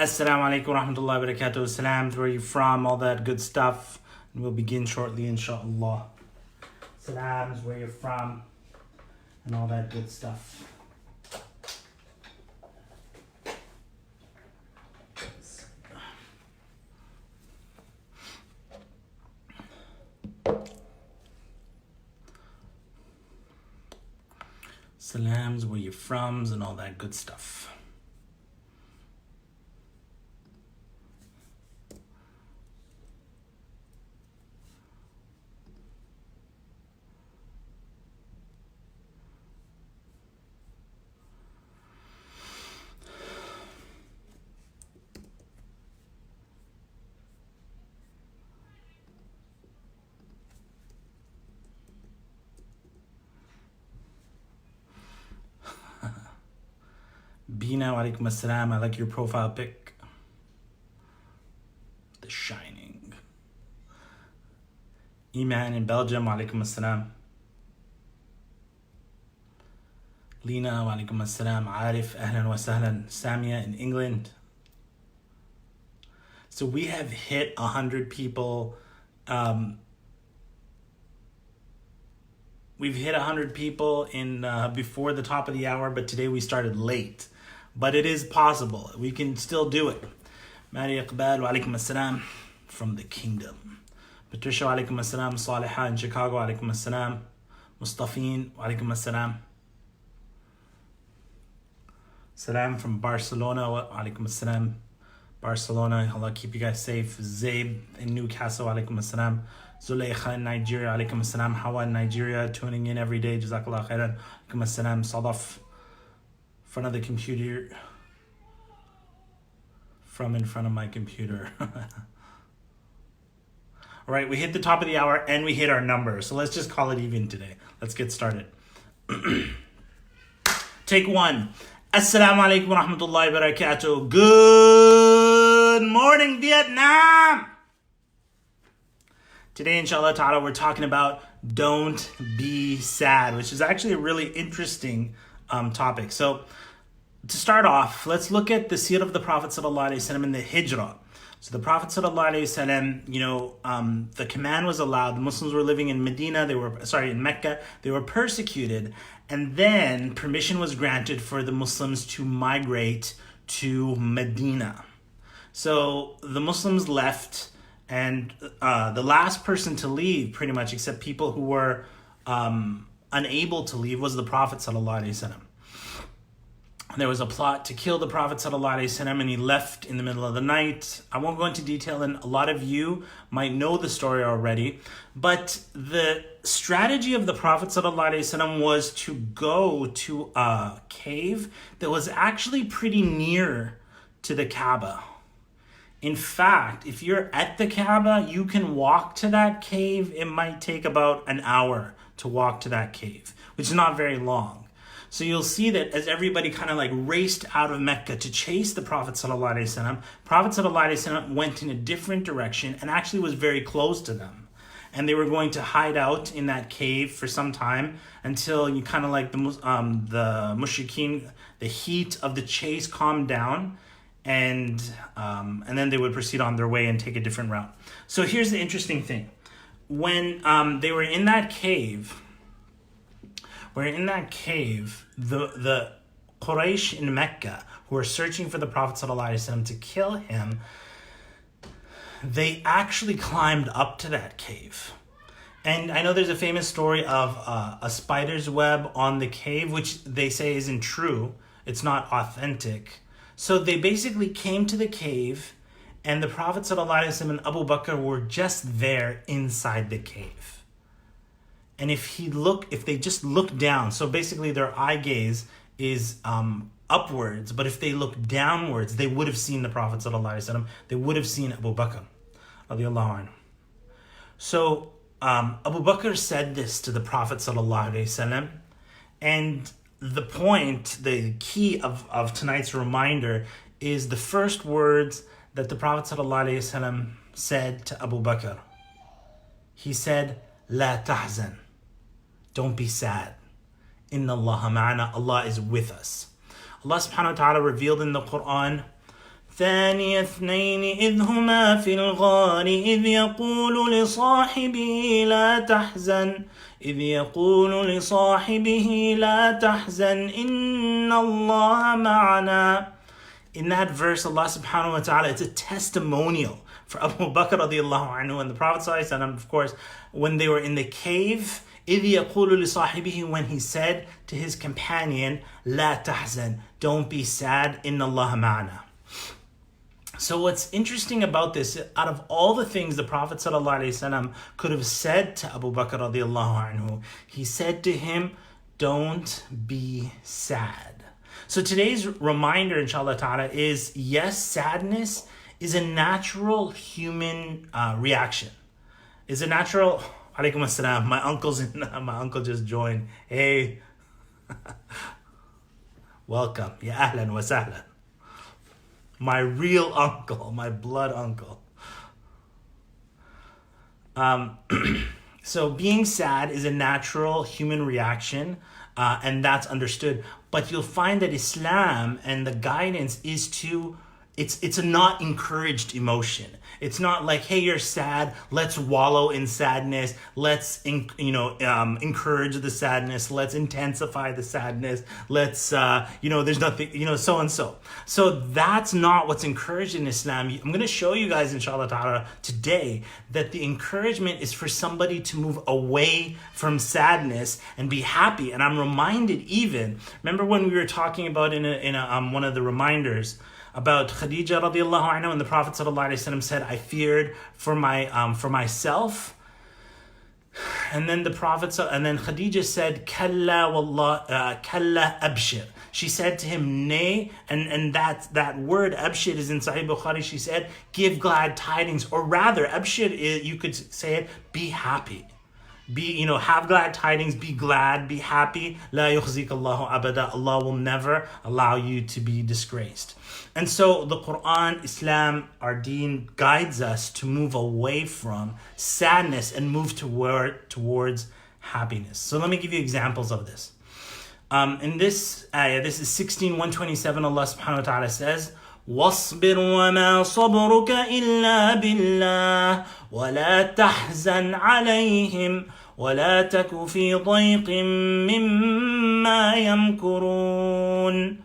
Assalamu alaikum wa rahmatullahi wa barakatuh. Salams, where are you from? All that good stuff. And we'll begin shortly, inshallah. Salams, where you're from, and all that good stuff. Salams, where you're from, and all that good stuff. Bina, wa alaikum assalam. I like your profile pic. The Shining. Iman in Belgium, wa alaikum assalam. Lina, wa alaikum assalam. Arif, ahlan wa sahlan. Samia in England. So we have hit 100 people. We've hit 100 people in before the top of the hour, but today we started late. But it is possible. We can still do it. Mari Iqbal, wa alaikum assalam from the kingdom. Patricia, wa alaikum assalam. Saliha in Chicago, wa alaikum assalam. Mustafin, wa alaikum assalam. Salam from Barcelona, wa alaikum assalam. Barcelona, Allah keep you guys safe. Zaib in Newcastle, wa alaikum assalam. Zulaykha in Nigeria, alaikum assalam. Hawa in Nigeria, tuning in every day. Jazakallah khairan. Alaikum assalam. Sadaf, front of the computer. From in front of my computer. All right, we hit the top of the hour and we hit our number. So let's just call it even today. Let's get started. Take one. Assalamu alaikum wa rahmatullahi wa barakatuh. Good morning, Vietnam. Today, inshallah ta'ala, we're talking about don't be sad, which is actually a really interesting topic. So to start off, let's look at the seerah of the Prophet ﷺ in the Hijrah. So the Prophet ﷺ, the command was allowed. The Muslims were living in in Mecca. They were persecuted. And then permission was granted for the Muslims to migrate to Medina. So the Muslims left, and the last person to leave, pretty much, except people who were unable to leave, was the Prophet ﷺ. There was a plot to kill the Prophet ﷺ, and he left in the middle of the night. I won't go into detail, and a lot of you might know the story already. But the strategy of the Prophet ﷺ was to go to a cave that was actually pretty near to the Kaaba. In fact, if you're at the Kaaba, you can walk to that cave. It might take about an hour to walk to that cave, which is not very long. So you'll see that as everybody kind of like raced out of Mecca to chase the Prophet ﷺ, Prophet ﷺ went in a different direction and actually was very close to them. And they were going to hide out in that cave for some time until you kind of like the mushrikeen, the heat of the chase calmed down, and then they would proceed on their way and take a different route. So here's the interesting thing. When they were in that cave, the Quraysh in Mecca, who were searching for the Prophet ﷺ to kill him, they actually climbed up to that cave. And I know there's a famous story of a spider's web on the cave, which they say isn't true. It's not authentic. So they basically came to the cave, and the Prophet ﷺ and Abu Bakr were just there inside the cave. And if they just look down, so basically their eye gaze is upwards, but if they look downwards, they would have seen the Prophet ﷺ. They would have seen Abu Bakr, radiallahu anhu. So Abu Bakr said this to the Prophet ﷺ, and the key of tonight's reminder is the first words that the Prophet ﷺ said to Abu Bakr. He said, "La tahzan." Don't be sad. Inna Allah ma'ana. Allah is with us. Allah subhanahu wa ta'ala revealed in the Quran ثاني اثنين إذ هما في الغار إذ يقول لصاحبه لا تحزن إن الله معنا. In that verse, Allah subhanahu wa ta'ala, it's a testimonial for Abu Bakr radiallahu anhu and the Prophet sallallahu alaihi wasallam, of course, when they were in the cave, إِذْ يَقُولُ لِصَاحِبِهِ, when he said to his companion, لَا تَحْزَنْ, don't be sad, إِنَّ اللَّهَ مَعَنَا. So what's interesting about this, out of all the things the Prophet ﷺ could have said to Abu Bakr radiallahu anhu, he said to him, don't be sad. So today's reminder, inshallah ta'ala, is yes, sadness is a natural human reaction. Is a natural... Alaikum assalam. My uncle just joined. Hey. Welcome. Ya ahlan wa sahlan. My real uncle, my blood uncle. So being sad is a natural human reaction, and that's understood. But you'll find that Islam and the guidance is to, it's a not encouraged emotion. It's not like, hey, you're sad, let's wallow in sadness, let's encourage the sadness, let's intensify the sadness, let's there's nothing, so and so. So that's not what's encouraged in Islam. I'm going to show you guys, inshallah ta'ala, today that the encouragement is for somebody to move away from sadness and be happy. And I'm reminded even, remember when we were talking about in one of the reminders about Khadija radiallahu anha, and the Prophet sallallahu alaihi wasallam said, I feared for myself. And then Khadija said, Kalla wallah, kalla abshir. She said to him, nay, and that word abshir is in Sahih Bukhari. She said, give glad tidings, or rather, abshir is, you could say it, be happy. Have glad tidings, be glad, be happy. La yukhzik Allahu abada. Allah will never allow you to be disgraced. And so the Quran, Islam, our deen guides us to move away from sadness and move towards happiness. So let me give you examples of this. In this ayah, this is 16:127, Allah subhanahu wa ta'ala says, وَاصْبِرْ وَمَا صَبْرُكَ إِلَّا بِاللَّهِ وَلَا تَحْزَنْ عَلَيْهِمْ وَلَا تَكُ فِي ضَيْقٍ مِّمَّا يَمْكُرُونَ.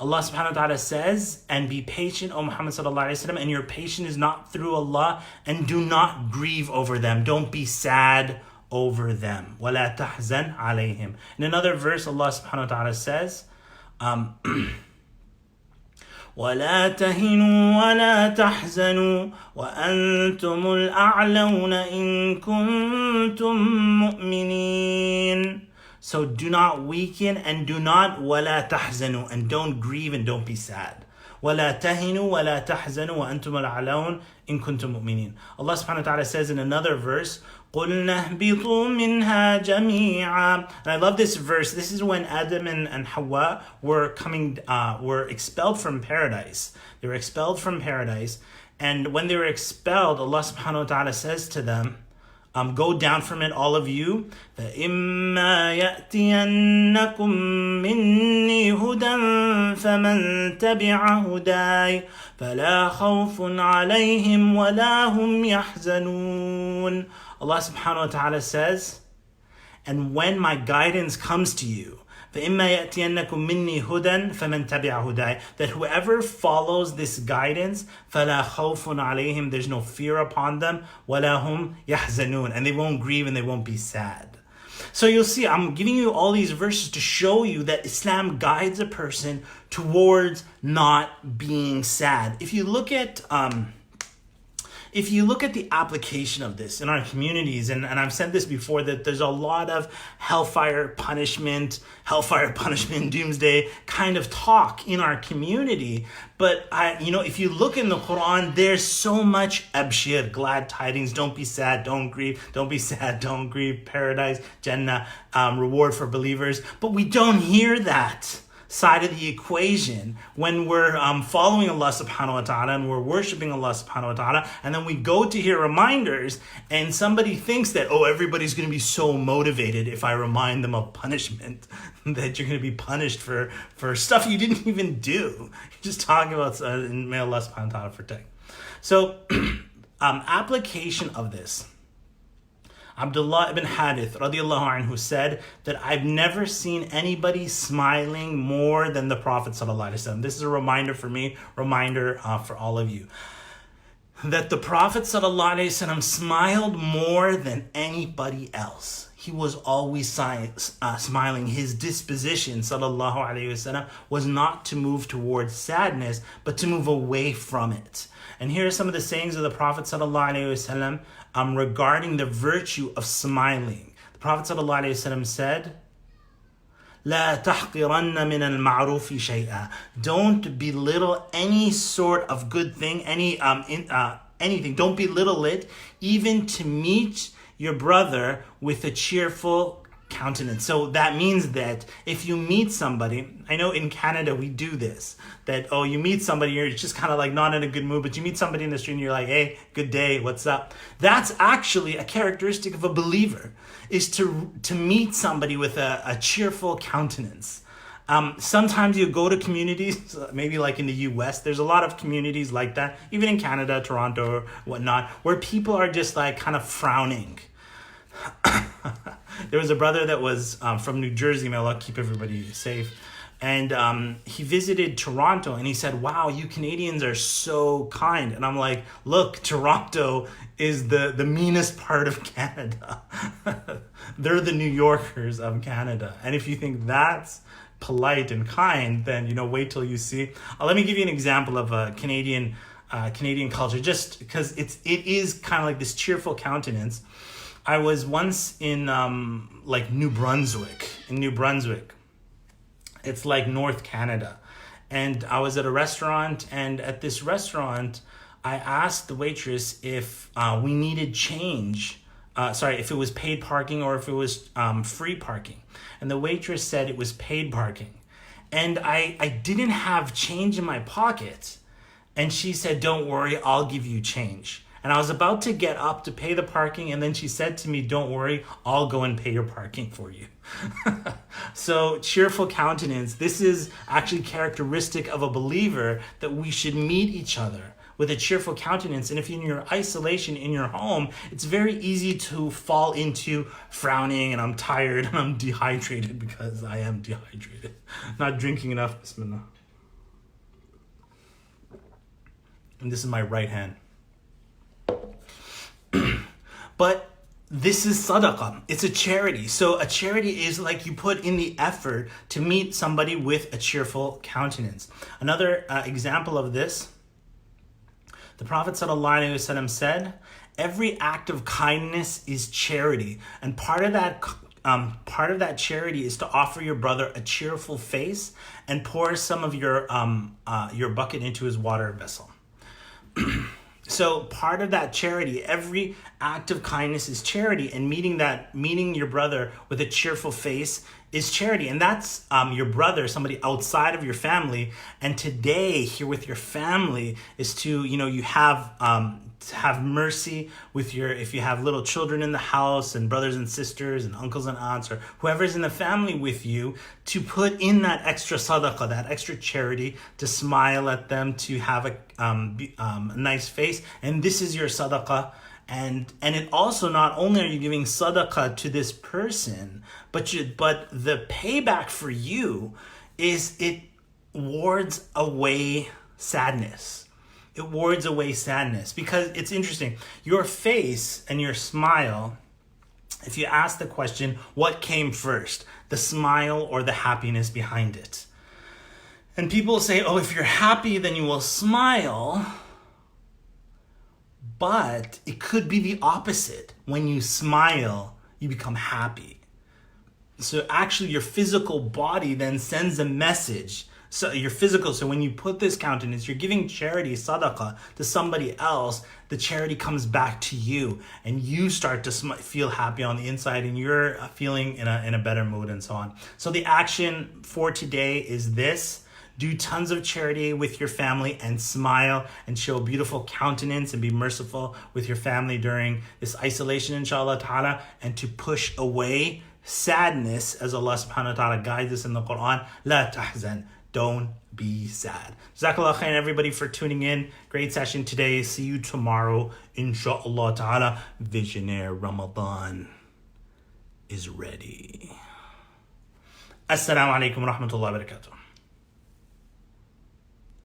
Allah subhanahu wa ta'ala says, and be patient, O Muhammad sallallahu alayhi wa sallam, and your patience is not through Allah, and do not grieve over them. Don't be sad over them. وَلَا تَحْزَنْ عَلَيْهِمْ. In another verse, Allah subhanahu wa ta'ala says, وَلَا تَهِنُوا وَلَا تَحْزَنُوا وَأَنْتُمُ الْأَعْلَوْنَ إِن كُنتُم مُؤْمِنِينَ. So do not weaken and do not وَلَا تَحْزَنُوا, and don't grieve and don't be sad. وَلَا تَهِنُوا وَلَا تَحْزَنُوا وَأَنْتُمُ الْأَعْلَوْنَ إِن كُنتُم مُؤْمِنِينَ. Allah subhanahu wa ta'ala says in another verse, قُلْنَا اهْبِطُوا مِنْهَا جَمِيعًا. And I love this verse. This is when Adam and Hawa were expelled from paradise. They were expelled from paradise. And when they were expelled, Allah subhanahu wa ta'ala says to them, go down from it, all of you. فَإِمَّا يَأْتِيَنَّكُم مِّنِّي هُدًى فَمَن تَبِعَ هُدَايَ فَلَا خَوْفٌ عَلَيْهِمْ وَلَا هُمْ يَحْزَنُونَ. Allah subhanahu wa ta'ala says, and when my guidance comes to you, فَإِمَّا يَأْتِيَنَّكُم مِّنِّي هُدًى فَمَن تَبِعَ هُدَايَ, that whoever follows this guidance, فَلَا خَوْفٌ عَلَيْهِمْ, there's no fear upon them, وَلَا هُمْ يَحْزَنُونَ, and they won't grieve and they won't be sad. So you'll see, I'm giving you all these verses to show you that Islam guides a person towards not being sad. If you look at the application of this in our communities, and I've said this before, that there's a lot of hellfire punishment, doomsday kind of talk in our community. But if you look in the Quran, there's so much abshir, glad tidings, don't be sad, don't grieve, don't be sad, don't grieve, paradise, Jannah, reward for believers. But we don't hear that. side of the equation when we're following Allah subhanahu wa ta'ala and we're worshiping Allah subhanahu wa ta'ala, and then we go to hear reminders and somebody thinks that, oh, everybody's going to be so motivated if I remind them of punishment that you're going to be punished for stuff you didn't even do. You're just talking about, may Allah subhanahu wa ta'ala protect. So application of this. Abdullah ibn Harith radiallahu anhu said that I've never seen anybody smiling more than the Prophet sallallahu alaihi wasallam. This is a reminder for me, reminder for all of you, that the Prophet sallallahu alaihi wasallam smiled more than anybody else. He was always smiling. His disposition, sallallahu alaihi wasallam, was not to move towards sadness, but to move away from it. And here are some of the sayings of the Prophet sallallahu alaihi wasallam regarding the virtue of smiling. The Prophet sallallahu alaihi wasallam said, "La tahqiranna min al-ma'rufi shay'a." Don't belittle any sort of good thing, anything. Don't belittle it, even to meet your brother with a cheerful countenance. So that means that if you meet somebody, I know in Canada we do this, that, oh, you meet somebody, you're just kind of like not in a good mood, but you meet somebody in the street and you're like, hey, good day, what's up? That's actually a characteristic of a believer, is to meet somebody with a cheerful countenance. Sometimes you go to communities, maybe like in the US, there's a lot of communities like that, even in Canada, Toronto, or whatnot, where people are just like kind of frowning. There was a brother that was from New Jersey, may Allah keep everybody safe, and he visited Toronto and he said, wow, you Canadians are so kind. And I'm like, look, Toronto is the meanest part of Canada. They're the New Yorkers of Canada. And if you think that's polite and kind, then, wait till you see. Let me give you an example of a Canadian culture, just because it is kind of like this cheerful countenance. I was once in New Brunswick. In New Brunswick, it's like North Canada, and I was at a restaurant. And at this restaurant, I asked the waitress if we needed change. If it was paid parking or if it was free parking. And the waitress said it was paid parking, and I didn't have change in my pocket. And she said, "Don't worry, I'll give you change." And I was about to get up to pay the parking, and then she said to me, "Don't worry, I'll go and pay your parking for you." So cheerful countenance, this is actually characteristic of a believer, that we should meet each other with a cheerful countenance. And if you're in your isolation in your home, it's very easy to fall into frowning and I'm tired and I'm dehydrated, because I am dehydrated. Not drinking enough, bismillah. And this is my right hand. But this is sadaqah. It's a charity. So a charity is like you put in the effort to meet somebody with a cheerful countenance. Another example of this, the Prophet ﷺ said, every act of kindness is charity. And part of that charity is to offer your brother a cheerful face and pour some of your bucket into his water vessel. So part of that charity, every act of kindness is charity, and meeting your brother with a cheerful face is charity. And that's your brother, somebody outside of your family. And today here with your family is to, you have mercy with if you have little children in the house and brothers and sisters and uncles and aunts or whoever's in the family with you, to put in that extra sadaqah, that extra charity, to smile at them, to have a nice face. And this is your sadaqah. And it also, not only are you giving sadaqah to this person, but the payback for you is it wards away sadness. It wards away sadness, because it's interesting. Your face and your smile, if you ask the question, what came first, the smile or the happiness behind it? And people say, oh, if you're happy, then you will smile. But it could be the opposite. When you smile, you become happy. So actually your physical body then sends a message So your physical, so when you put this countenance, you're giving charity, sadaqah, to somebody else, the charity comes back to you and you start to feel happy on the inside and you're feeling in a better mood and so on. So the action for today is this: do tons of charity with your family and smile and show a beautiful countenance and be merciful with your family during this isolation, inshallah ta'ala, and to push away sadness, as Allah SWT guides us in the Quran. La tahzan. Don't be sad. Jazakallah khair, everybody, for tuning in. Great session today. See you tomorrow, inshallah ta'ala. Visionaire Ramadan is ready. Assalamu alaikum wa rahmatullahi wa barakatuh.